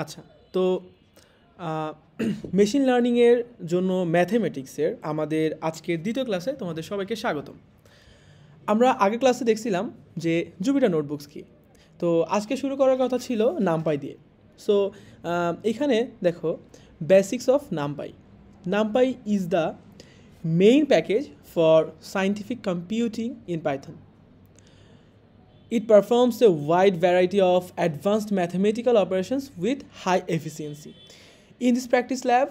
আচ্ছা, তো মেশিন লার্নিংয়ের জন্য ম্যাথমেটিক্সের আমাদের আজকের দ্বিতীয় ক্লাসে তোমাদের সবাইকে স্বাগতম। আমরা আগের ক্লাসে দেখছিলাম যে জুপিটার নোটবুকস কী। তো আজকে শুরু করার কথা ছিল নামপাই দিয়ে। সো এখানে দেখো basics of NumPy. NumPy is the main package for scientific computing in Python. It performs a wide variety of advanced mathematical operations with high efficiency. In this practice lab,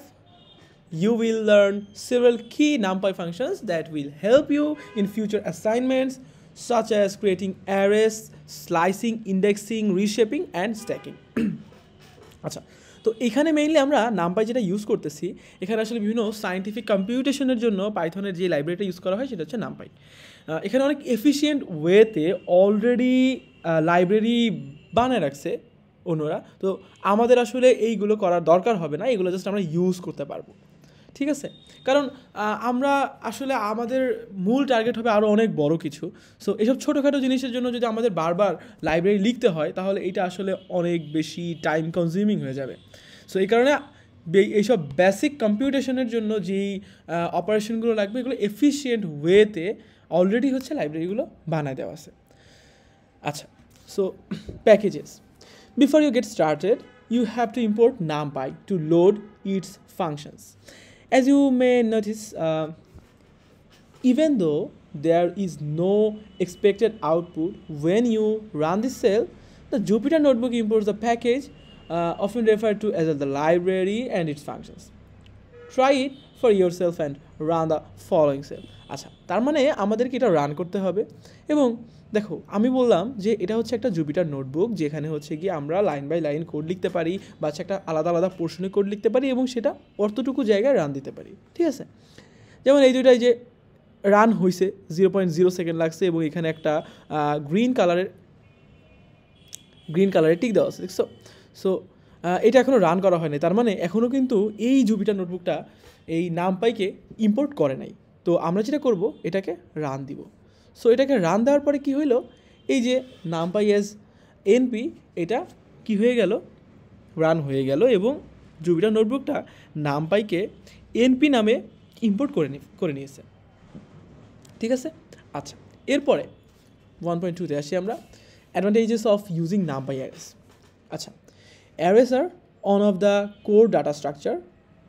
you will learn several key NumPy functions that will help you in future assignments such as creating arrays, slicing, indexing, reshaping and stacking. আচ্ছা, তো এখানে mainly আমরা NumPy যেটা use করতেছি, এখানে আসলে বিভিন্ন scientific কম্পিউটেশনের জন্য পাইথনের যে লাইব্রেরিটা ইউজ করা হয় সেটা হচ্ছে নামপাই। এখানে অনেক এফিশিয়েন্ট ওয়েতে অলরেডি লাইব্রেরি বানায় রাখছে অন্যরা, তো আমাদের আসলে এইগুলো করার দরকার হবে না, এগুলো জাস্ট আমরা ইউজ করতে পারবো। ঠিক আছে, কারণ আমরা আসলে আমাদের মূল টার্গেট হবে আরও অনেক বড় কিছু। সো এইসব ছোটোখাটো জিনিসের জন্য যদি আমাদের বারবার লাইব্রেরি লিখতে হয় তাহলে এইটা আসলে অনেক বেশি টাইম কনজিউমিং হয়ে যাবে। সো এই কারণে এইসব বেসিক কম্পিউটেশনের জন্য যেই অপারেশনগুলো লাগবে এগুলো এফিশিয়েন্ট ওয়েতে অলরেডি হচ্ছে লাইব্রেরিগুলো বানায় দেওয়া আছে। আচ্ছা, so packages. Before you get started, you have to import NumPy to load its functions. As you may notice, even though there is no expected output when you run this cell, the Jupyter Notebook imports the package, often referred to as the library and its functions. Try it for yourself and run the following cell. আচ্ছা, তার মানে আমাদেরকে এটা run করতে হবে। এবং দেখো, আমি বললাম যে এটা হচ্ছে একটা জুপিটার নোটবুক, যেখানে হচ্ছে কি আমরা লাইন বাই লাইন কোড লিখতে পারি বা একটা আলাদা আলাদা পোর্শনে কোড লিখতে পারি এবং সেটা অতটুকু জায়গায় রান দিতে পারি। ঠিক আছে, যেমন এই দুইটাই যে রান হয়েছে 0.0 সেকেন্ড লাগছে এবং এখানে একটা গ্রিন কালারের টিক দেওয়া আছে, দেখছো? সো এটা এখনও রান করা হয়নি, তার মানে এখনও কিন্তু এই জুপিটার নোটবুকটা এই নামপাইকে ইম্পোর্ট করে নাই। তো আমরা যেটা করব, এটাকে রান দিব। সো এটাকে রান দেওয়ার পরে কি হইলো, এই যে নামপাই এজ এনপি এটা কি হয়ে গেল, রান হয়ে গেল এবং জুপিটার নোটবুকটা নামপাইকে এনপি নামে ইম্পোর্ট করে নিয়েছে। ঠিক আছে, আচ্ছা, এরপরে 1.2তে আসি আমরা, advantages of using NumPy arrays. আচ্ছা, arrays are one of the core data structure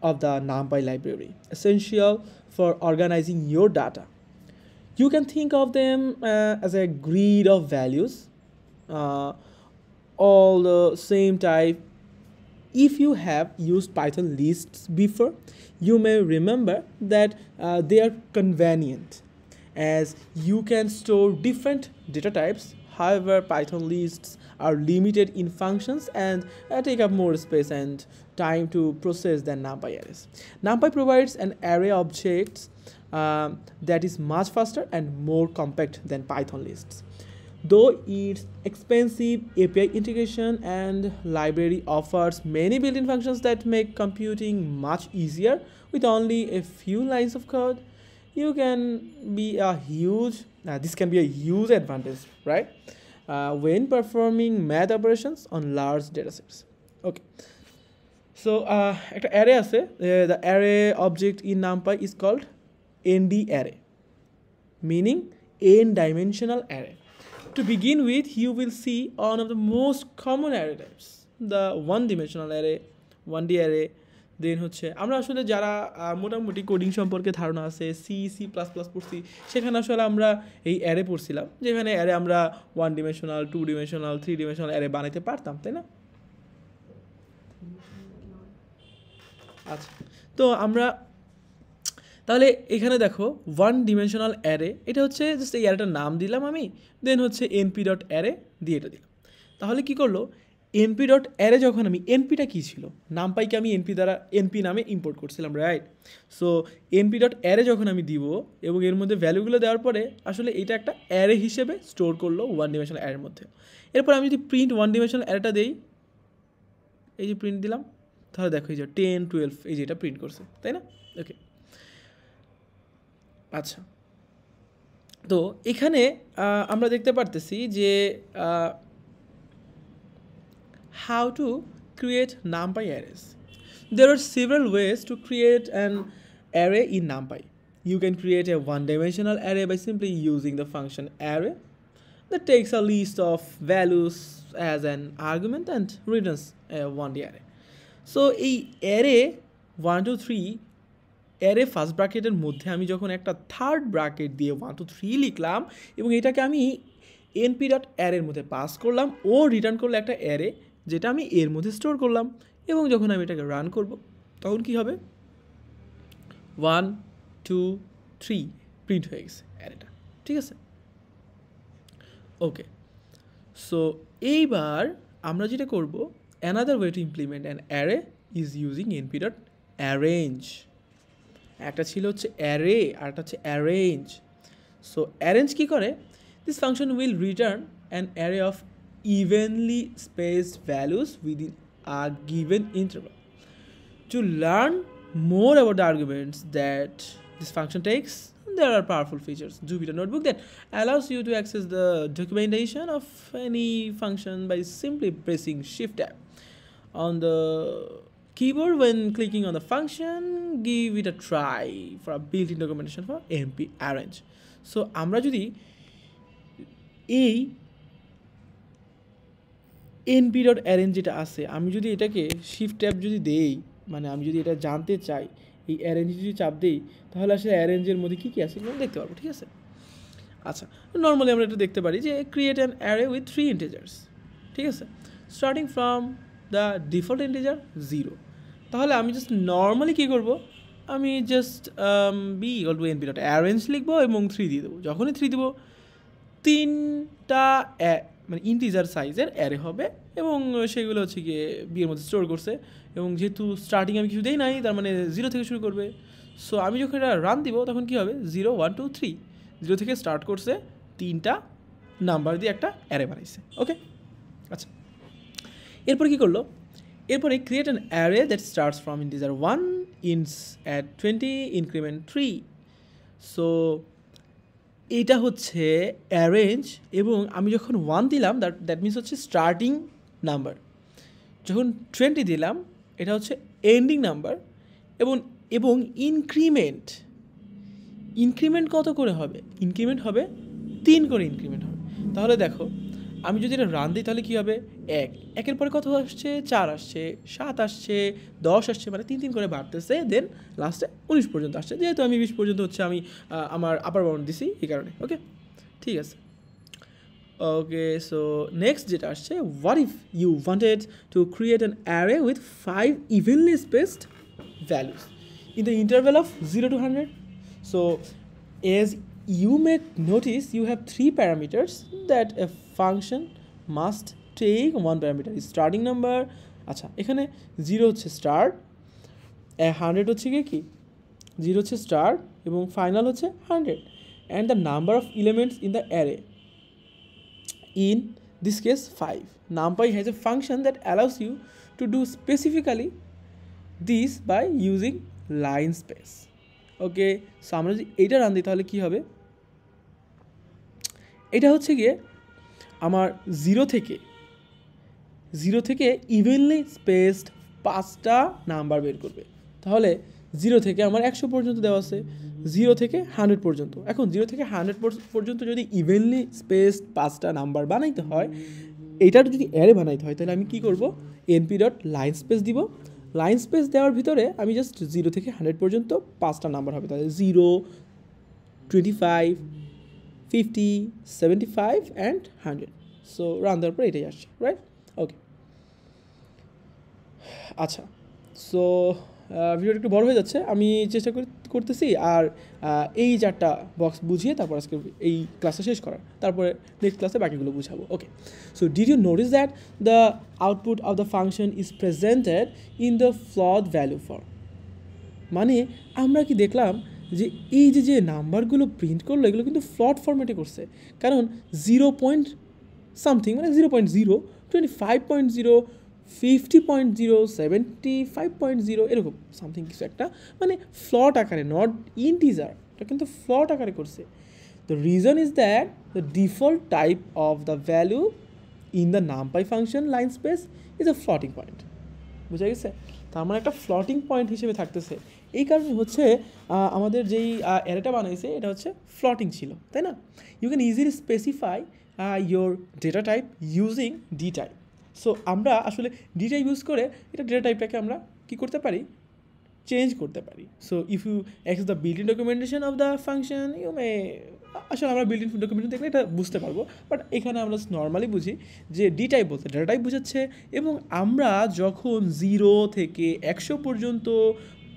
of the NumPy library, essential for organizing your data. You can think of them as a grid of values, all the same type. If you have used Python lists before, you may remember that they are convenient as you can store different data types. However, Python lists are limited in functions and take up more space and time to process than NumPy arrays. NumPy provides an array of objects that is much faster and more compact than Python lists. Though its expensive API integration and library offers many built-in functions that make computing much easier with only a few lines of code, this can be a huge advantage, right? When performing math operations on large datasets. Okay. So, একটা array আছে, the array object in NumPy is called ND array, meaning n-dimensional array. To begin with, you will see one of the most common array types, the one-dimensional array, 1D array. দেন হচ্ছে আমরা আসলে যারা মোটামুটি coding সম্পর্কে ধারণা আছে, C++ পড়ছি, সেখানে আসলে আমরা এই অ্যারে পড়ছিলাম, যেখানে অ্যারে আমরা 1 ডিমেনশনাল, 2 ডিমেনশনাল, 3 ডিমেনশনাল অ্যারে বানাইতে পারতাম, তাই না? আচ্ছা, তো আমরা তাহলে এখানে দেখো 1 ডিমেনশনাল অ্যারে, এটা হচ্ছে জাস্ট এই অ্যারেটার নাম দিলাম আমি, দেন হচ্ছে np.array দিয়ে এটা দিলাম। তাহলে কি করলো, np.array যখন আমি, npটা কী ছিল, নামপাইকে আমি np নামে ইম্পোর্ট করছিলাম, রাইট? সো np.array যখন আমি দিব এবং এর মধ্যে ভ্যালুগুলো দেওয়ার পরে আসলে এটা একটা অ্যারে হিসেবে স্টোর করলো 1 ডিমেনশনাল অ্যারের মধ্যে। এরপর আমি যদি প্রিন্ট 1 ডিমেনশনাল অ্যারেটা দেই, এই যে প্রিন্ট দিলাম, তাহলে দেখো এই যে 10, 12 এই যে এটা প্রিন্ট করছে, তাই না? ওকে, আচ্ছা, তো এখানে আমরা দেখতে পারতেছি যে how to create NumPy arrays. There are several ways to create an array in NumPy. You can create a one-dimensional array by simply using the function array that takes a list of values as an argument and returns a 1D array. So এই array 1 2 3 array first ব্র্যাকেটের মধ্যে আমি যখন একটা third bracket দিয়ে 1 2 3 লিখলাম এবং এটাকে আমি np.array এর মধ্যে পাস করলাম ও রিটার্ন করলো একটা অ্যারে যেটা আমি এর মধ্যে স্টোর করলাম এবং যখন আমি এটাকে রান করব তখন কি হবে 1 2 3 প্রিন্ট হয়ে গেছে অ্যারেটা ঠিক আছে ওকে সো এইবার আমরা যেটা করব another way to implement an array is using np.arrange একটা ছিল হচ্ছে array আর একটা হচ্ছে arrange so arrange কি করে this function will return an array of evenly spaced values within a given interval to learn more about the arguments that this function takes there are powerful features Jupyter Notebook that allows you to access the documentation of any function by simply pressing shift tab on the keyboard when clicking on the function give it a try for a built-in documentation for np arrange so আমরা যদি এই np.arrange যেটা আছে আমি যদি এটাকে shift tab যদি দেই মানে আমি যদি এটা জানতে চাই এই অ্যারেঞ্জ যদি চাপ দেই তাহলে আসলে অ্যারেঞ্জের মধ্যে কী কী আছে এগুলো দেখতে পারবো ঠিক আছে আচ্ছা নর্মালি আমরা এটা দেখতে পারি যে create an array with 3 integers ঠিক আছে starting from the default integer 0 তাহলে আমি জাস্ট নর্মালি কী করব আমি just be equal to np.arrange লিখবো এবং 3 দিয়ে দেবো যখনই 3 দেবো 3টা মানে ইন্টিজার সাইজের অ্যারে হবে এবং সেগুলো হচ্ছে গিয়ে বিয়ের মধ্যে স্টোর করছে এবং যেহেতু স্টার্টিং আমি কিছু দেই নাই তার মানে 0 থেকে শুরু করবে সো আমি যখন এটা রান দিব তখন কী হবে 0 1 2 3 0 থেকে স্টার্ট করছে 3টা নাম্বার দিয়ে একটা অ্যারে বানাইছে ওকে আচ্ছা এরপর কী করলো এরপরে create an array that starts from integer 1 ins at 20 increment 3 so এটা হচ্ছে অ্যারেঞ্জ এবং আমি যখন 1 দিলাম দ্যাট মিনস হচ্ছে স্টার্টিং নাম্বার যখন 20 দিলাম এটা হচ্ছে এন্ডিং নাম্বার এবং ইনক্রিমেন্ট কত করে হবে ইনক্রিমেন্ট হবে 3 করে ইনক্রিমেন্ট হবে তাহলে দেখো আমি যদি এটা রান দিই তাহলে কী হবে 1 একের পরে কত আসছে 4 আসছে 7 আসছে 10 আসছে মানে 3 3 করে বাড়তেছে দেন লাস্টে 19 পর্যন্ত আসছে যেহেতু আমি 20 পর্যন্ত হচ্ছে আমি আমার আপার বাউন্ড দিছি এই কারণে ওকে ঠিক আছে ওকে সো নেক্সট যেটা আসছে what if you wanted to create an array with 5 evenly spaced values in the interval of 0 to 100 so as you may notice you have 3 parameters that a function must take one parameter is starting number আচ্ছা এখানে 0 হচ্ছে start 100 হচ্ছে কি 0 হচ্ছে start এবং final হচ্ছে 100 and the number of elements in the array in this case 5 numpy has a function that allows you to do specifically this by using line space okay so আমরা যদি এইটা run দিই তাহলে কী হবে এটা হচ্ছে গিয়ে আমার 0 থেকে ইভেনলি স্পেসড 5টা নাম্বার বের করবে তাহলে 0 থেকে আমার 100 পর্যন্ত দেওয়া আছে 0 থেকে 100 পর্যন্ত এখন 0 থেকে 100 পর্যন্ত যদি ইভেনলি স্পেসড 5টা নাম্বার বানাইতে হয় এইটার যদি অ্যারে বানাইতে হয় তাহলে আমি কি করব np.line space দিব লাইন স্পেস দেওয়ার ভিতরে আমি জাস্ট 0 থেকে 100 পর্যন্ত 5টা নাম্বার হবে তাহলে 0 25 50 75 অ্যান্ড 100 সো রান দেওয়ার পর এটাই আসছে রাইট ওকে আচ্ছা সো ভিডিওটা একটু বড় হয়ে যাচ্ছে আমি চেষ্টা করতেছি আর এই 4টা বক্স বুঝিয়ে তারপর আজকে এই ক্লাসটা শেষ করার তারপরে নেক্সট ক্লাসে বাকিগুলো বুঝাবো okay so did you notice that the output of the function is presented in the float value form মানে আমরা কি দেখলাম যে এই যে নাম্বারগুলো প্রিন্ট করলো এগুলো কিন্তু ফ্লট ফরম্যাটে করছে কারণ 0.something মানে 0.0 25.0 50.0 75.0 এরকম সামথিং কিছু একটা মানে ফ্লট আকারে নট ইন্টিজার এটা কিন্তু ফ্লট আকারে করছে the reason is that the default type of the value in the numpy function linspace is a floating point বুঝা গেছে? তার মানে একটা ফ্লোটিং পয়েন্ট হিসেবে থাকতেছে। এই কারণে হচ্ছে আমাদের যেই অ্যারেটা বানাইছে এটা হচ্ছে ফ্লোটিং ছিল, তাই না? You can easily specify your data type using D type. So আমরা আসলে ডি টাইপ ইউজ করে এটা ডেটা টাইপটাকে আমরা কী করতে পারি, চেঞ্জ করতে পারি। So if you access the built in documentation of the function you may, আসলে আমরা বিল্ট ইন ডকুমেন্টেশন দেখলে এটা বুঝতে পারবো, বাট এখানে আমরা নর্মালি বুঝি যে ডি টাইপ বলতে ডেটা টাইপ বোঝাচ্ছে। এবং আমরা যখন 0 থেকে 100 পর্যন্ত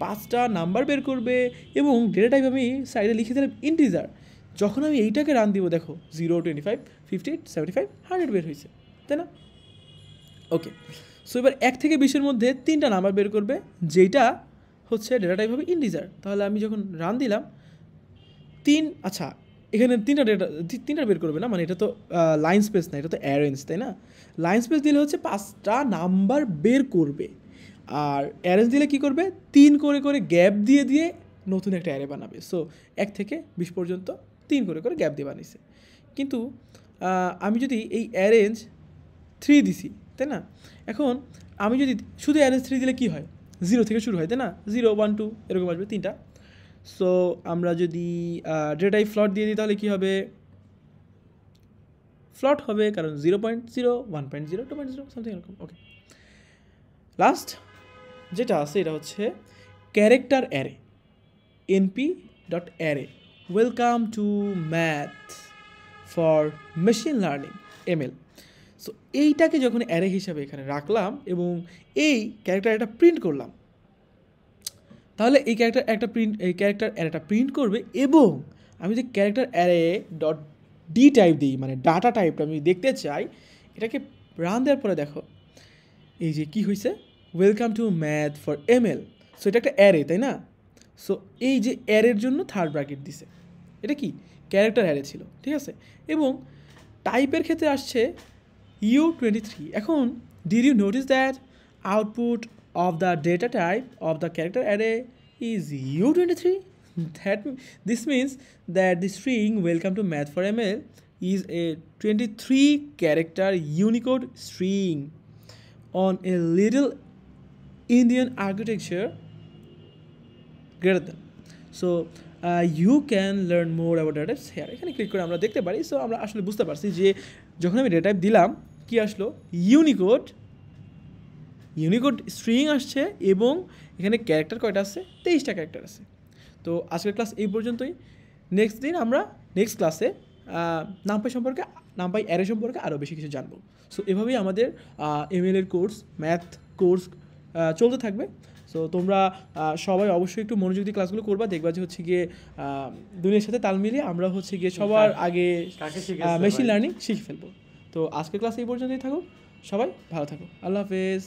5টা নাম্বার বের করবে এবং ডেটা টাইপ আমি সাইডে লিখে দিলাম ইন্টিজার, যখন আমি এইটাকে রান দিব দেখো 0, 25, 50, 75, 100 বের হয়েছে, তাই না? ওকে, সো এবার 1 থেকে 20-এর মধ্যে 3টা নাম্বার বের করবে যেটা হচ্ছে ডেটা টাইপ হবে ইন্টিজার। তাহলে আমি যখন রান দিলাম 3, আচ্ছা এখানে 3টা বের করবে না, মানে এটা তো লাইন স্পেস না, এটা তো অ্যারেঞ্জ, তাই না? লাইন স্পেস দিলে হচ্ছে 5টা নাম্বার বের করবে, আর অ্যারেঞ্জ দিলে কি করবে, 3 করে করে গ্যাপ দিয়ে দিয়ে নতুন একটা অ্যারে বানাবে। সো 1 থেকে 20 পর্যন্ত 3 করে করে গ্যাপ দিয়ে বানিয়েছে। কিন্তু আমি যদি এই অ্যারেঞ্জ 3 দিছি, তাই না? এখন আমি যদি শুধু অ্যারেঞ্জ 3 দিলে কি হয়, 0 থেকে শুরু হয়, তাই না? 0, 1, 2 এরকম আসবে 3টা। সো আমরা যদি ডেটা টাইপ ফ্লট দিয়ে দিই তাহলে কী হবে, ফ্লট হবে, কারণ 0.0, 1.0, 2.0 সামথিং এরকম। ওকে, লাস্ট যেটা আছে এটা হচ্ছে character array, np.array, welcome to math for machine learning ML। So এইটাকে যখন অ্যারে হিসাবে এখানে রাখলাম এবং এই ক্যারেক্টার অ্যারেটা প্রিন্ট করলাম, তাহলে এই ক্যারেক্টার অ্যারেটা প্রিন্ট করবে। এবং আমি যদি character array dot D type দিই, মানে ডাটা টাইপটা আমি দেখতে চাই, এটাকে রান দেওয়ার পরে দেখো এই যে কী হয়েছে, welcome to math for ML। So এটা একটা অ্যারে, তাই না? সো এই যে অ্যারের জন্য থার্ড ব্র্যাকেট দিছে, এটা কি ক্যারেক্টার অ্যারে ছিল, ঠিক আছে? এবং টাইপের ক্ষেত্রে আসছে U23। এখন did you notice that output of the data type of the character array is U23? This means that the string welcome to math for ML is a 23 character Unicode string on a little Indian architecture greater than. So you can learn more about data types here. এখানে click করে আমরা দেখতে পারি। So আমরা আসলে বুঝতে পারছি যে যখন আমি ডেটা টাইপ দিলাম কি আসলো, ইউনিকোড স্ট্রিং আসছে এবং এখানে ক্যারেক্টার কয়টা আছে, 23টা ক্যারেক্টার আছে। তো আজকের ক্লাস এই পর্যন্তই। নেক্সট দিন আমরা নেক্সট ক্লাসে নামপাই অ্যারে সম্পর্কে আরও বেশি কিছু জানবো। সো এভাবেই আমাদের ML এর কোর্স, ম্যাথ কোর্স চলতে থাকবে। সো তোমরা সবাই অবশ্যই একটু মনোযোগ দিয়ে ক্লাসগুলো করবা, দেখবা যে হচ্ছে গিয়ে দুনিয়ার সাথে তাল মিলিয়ে আমরা হচ্ছে গিয়ে সবার আগে মেশিন লার্নিং শিখে ফেলবো। তো আজকের ক্লাস এই পর্যন্তই থাকুক, সবাই ভালো থাকো, আল্লাহ হাফেজ।